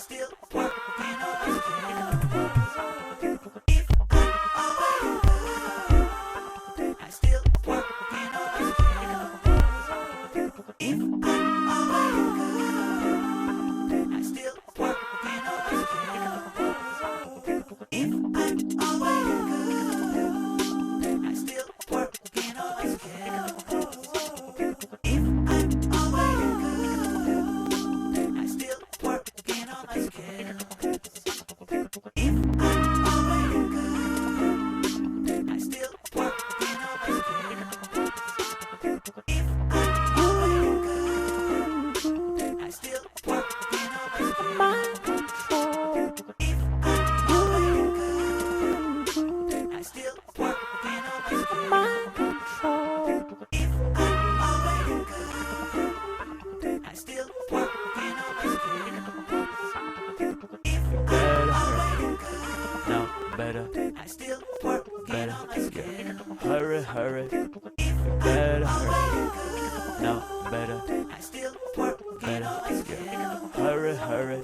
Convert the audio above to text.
still working on my skill. I still working on my skill. If I'm already good, I still working on my skill. If I'm already good, I still working on my skill. If I'm already good, I still working on my skill. If I'm already good, I still working on my skill. If I'm already good, I still working on my skill. Mind control. If I'm already good, I still working on my skill. Mind control. If I'm already good, I still working on my skill. If I'm already good, No, better, I still working on my skill. hurry, hurry, If better, I'm hurry, already good, no, better, I still working on my skill. hurry, hurry.